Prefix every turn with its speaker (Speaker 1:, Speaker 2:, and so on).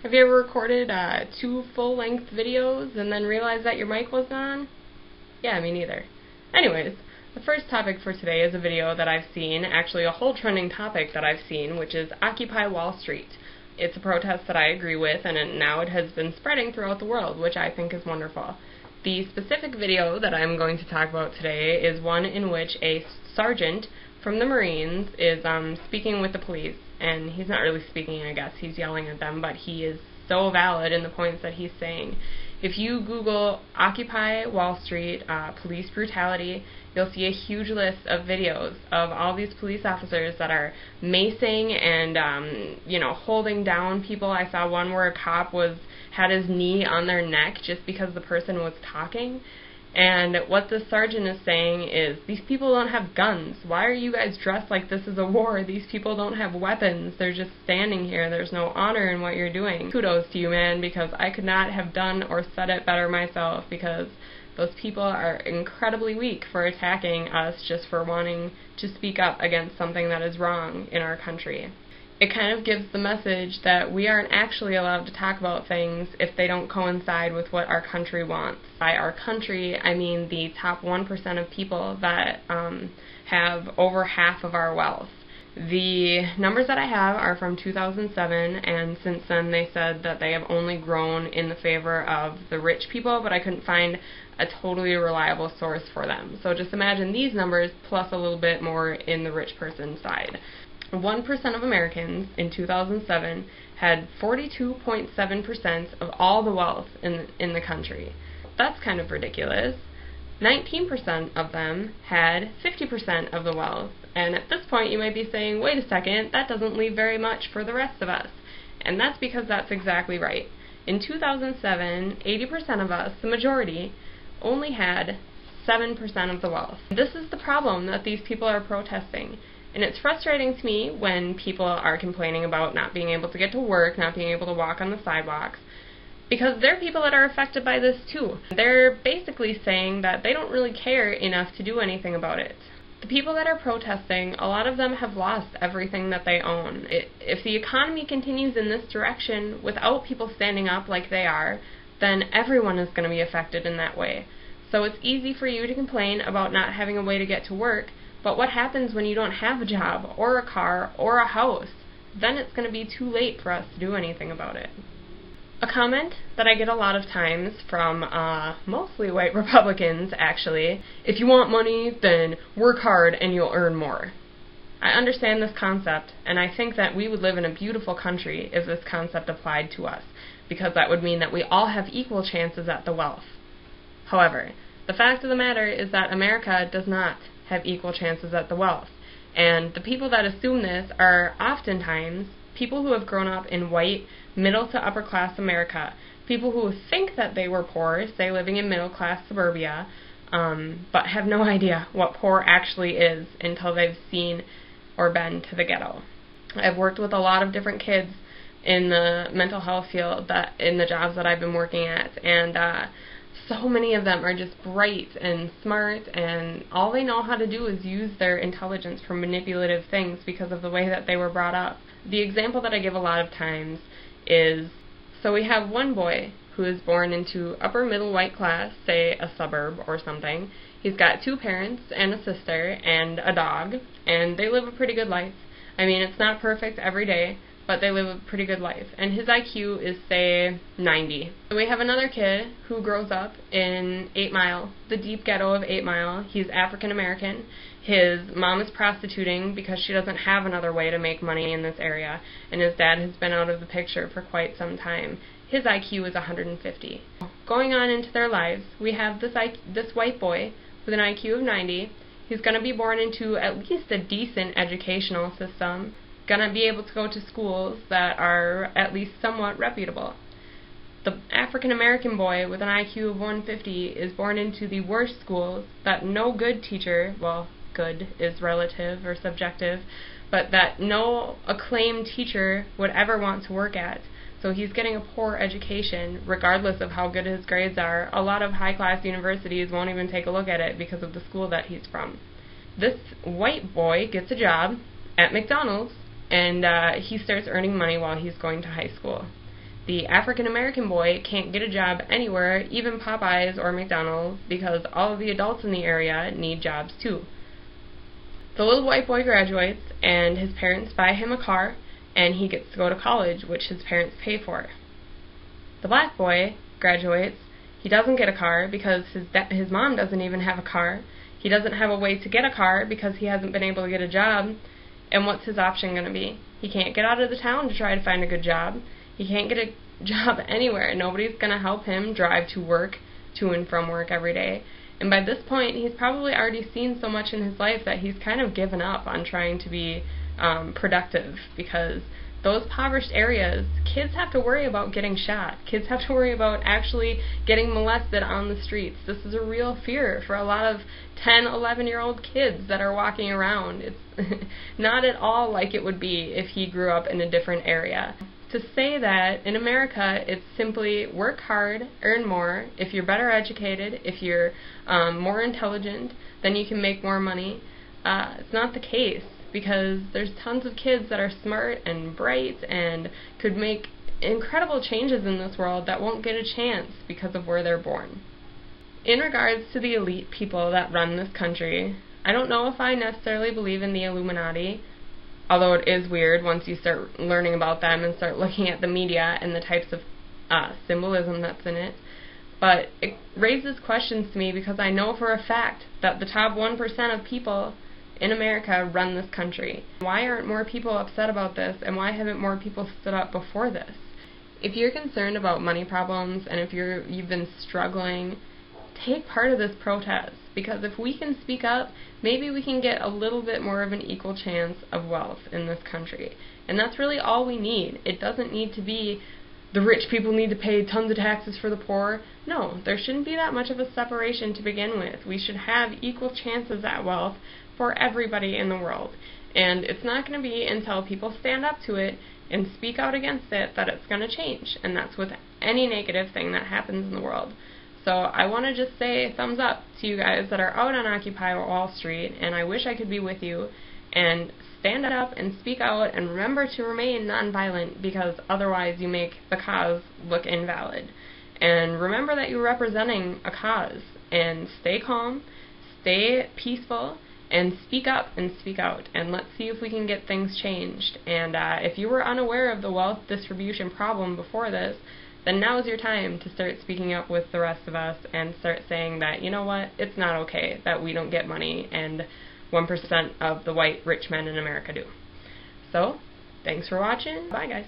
Speaker 1: Have you ever recorded 2 full-length videos and then realized that your mic wasn't on? Yeah, me neither. Anyways, the first topic for today is a video that I've seen, actually a whole trending topic that I've seen, which is Occupy Wall Street. It's a protest that I agree with, and now it has been spreading throughout the world, which I think is wonderful. The specific video that I'm going to talk about today is one in which a sergeant from the Marines is speaking with the police, and he's not really speaking, I guess, he's yelling at them, but he is so valid in the points that he's saying. If you Google Occupy Wall Street police brutality, you'll see a huge list of videos of all these police officers that are macing and, holding down people. I saw one where a cop had his knee on their neck just because the person was talking. And what the sergeant is saying is, these people don't have guns. Why are you guys dressed like this is a war? These people don't have weapons. They're just standing here. There's no honor in what you're doing. Kudos to you, man, because I could not have done or said it better myself, because those people are incredibly weak for attacking us just for wanting to speak up against something that is wrong in our country. It kind of gives the message that we aren't actually allowed to talk about things if they don't coincide with what our country wants. By our country, I mean the top 1% of people that have over half of our wealth. The numbers that I have are from 2007, and since then they said that they have only grown in the favor of the rich people, but I couldn't find a totally reliable source for them. So just imagine these numbers plus a little bit more in the rich person side. 1% of Americans in 2007 had 42.7% of all the wealth in the country. That's kind of ridiculous. 19% of them had 50% of the wealth. And at this point you might be saying, wait a second, that doesn't leave very much for the rest of us. And that's because that's exactly right. In 2007, 80% of us, the majority, only had 7% of the wealth. This is the problem that these people are protesting. And it's frustrating to me when people are complaining about not being able to get to work, not being able to walk on the sidewalks, because there are people that are affected by this too. They're basically saying that they don't really care enough to do anything about it. The people that are protesting, a lot of them have lost everything that they own. If the economy continues in this direction without people standing up like they are, then everyone is going to be affected in that way. So it's easy for you to complain about not having a way to get to work, but what happens when you don't have a job, or a car, or a house? Then it's going to be too late for us to do anything about it. A comment that I get a lot of times from mostly white Republicans, actually, if you want money, then work hard and you'll earn more. I understand this concept, and I think that we would live in a beautiful country if this concept applied to us, because that would mean that we all have equal chances at the wealth. However, the fact of the matter is that America does not have equal chances at the wealth. And the people that assume this are oftentimes people who have grown up in white, middle to upper class America. People who think that they were poor, say living in middle class suburbia, but have no idea what poor actually is until they've seen or been to the ghetto. I've worked with a lot of different kids in the mental health field, in the jobs that I've been working at, and so many of them are just bright and smart, and all they know how to do is use their intelligence for manipulative things because of the way that they were brought up. The example that I give a lot of times is, so we have one boy who is born into upper middle white class, say a suburb or something. He's got 2 parents and a sister and a dog, and they live a pretty good life. I mean, it's not perfect every day, but they live a pretty good life. And his IQ is, say, 90. So we have another kid who grows up in 8 Mile, the deep ghetto of 8 Mile. He's African American. His mom is prostituting because she doesn't have another way to make money in this area, and his dad has been out of the picture for quite some time. His IQ is 150. Going on into their lives, we have this white boy with an IQ of 90. He's going to be born into at least a decent educational system, going to be able to go to schools that are at least somewhat reputable. The African American boy with an IQ of 150 is born into the worst schools that no good teacher, well, good is relative or subjective, but that no acclaimed teacher would ever want to work at. So he's getting a poor education regardless of how good his grades are. A lot of high-class universities won't even take a look at it because of the school that he's from. This white boy gets a job at McDonald's, and he starts earning money while he's going to high school. The African American boy can't get a job anywhere, even Popeyes or McDonald's, because all of the adults in the area need jobs too. The little white boy graduates, and his parents buy him a car, and he gets to go to college, which his parents pay for. The black boy graduates. He doesn't get a car because his mom doesn't even have a car. He doesn't have a way to get a car because he hasn't been able to get a job. And what's his option going to be? He can't get out of the town to try to find a good job. He can't get a job anywhere. Nobody's going to help him drive to work, to and from work every day. And by this point, he's probably already seen so much in his life that he's kind of given up on trying to be productive, because those impoverished areas, kids have to worry about getting shot. Kids have to worry about actually getting molested on the streets. This is a real fear for a lot of 10, 11-year-old kids that are walking around. It's not at all like it would be if he grew up in a different area. To say that in America it's simply work hard, earn more. If you're better educated, if you're more intelligent, then you can make more money. It's not the case, because there's tons of kids that are smart and bright and could make incredible changes in this world that won't get a chance because of where they're born. In regards to the elite people that run this country, I don't know if I necessarily believe in the Illuminati, although it is weird once you start learning about them and start looking at the media and the types of symbolism that's in it. But it raises questions to me, because I know for a fact that the top 1% of people in America run this country. Why aren't more people upset about this, and why haven't more people stood up before this? If you're concerned about money problems, and if you've been struggling, take part of this protest, because if we can speak up, maybe we can get a little bit more of an equal chance of wealth in this country. And that's really all we need. It doesn't need to be the rich people need to pay tons of taxes for the poor. No, there shouldn't be that much of a separation to begin with. We should have equal chances at wealth for everybody in the world. And it's not going to be until people stand up to it and speak out against it that it's going to change. And that's with any negative thing that happens in the world. So I want to just say thumbs up to you guys that are out on Occupy Wall Street, and I wish I could be with you. And stand up and speak out, and remember to remain nonviolent, because otherwise you make the cause look invalid. And remember that you're representing a cause, and stay calm, stay peaceful, and speak up and speak out, and let's see if we can get things changed. And if you were unaware of the wealth distribution problem before this, then now is your time to start speaking up with the rest of us and start saying that, you know what, it's not okay that we don't get money and 1% of the white rich men in America do. So, thanks for watching. Bye, guys.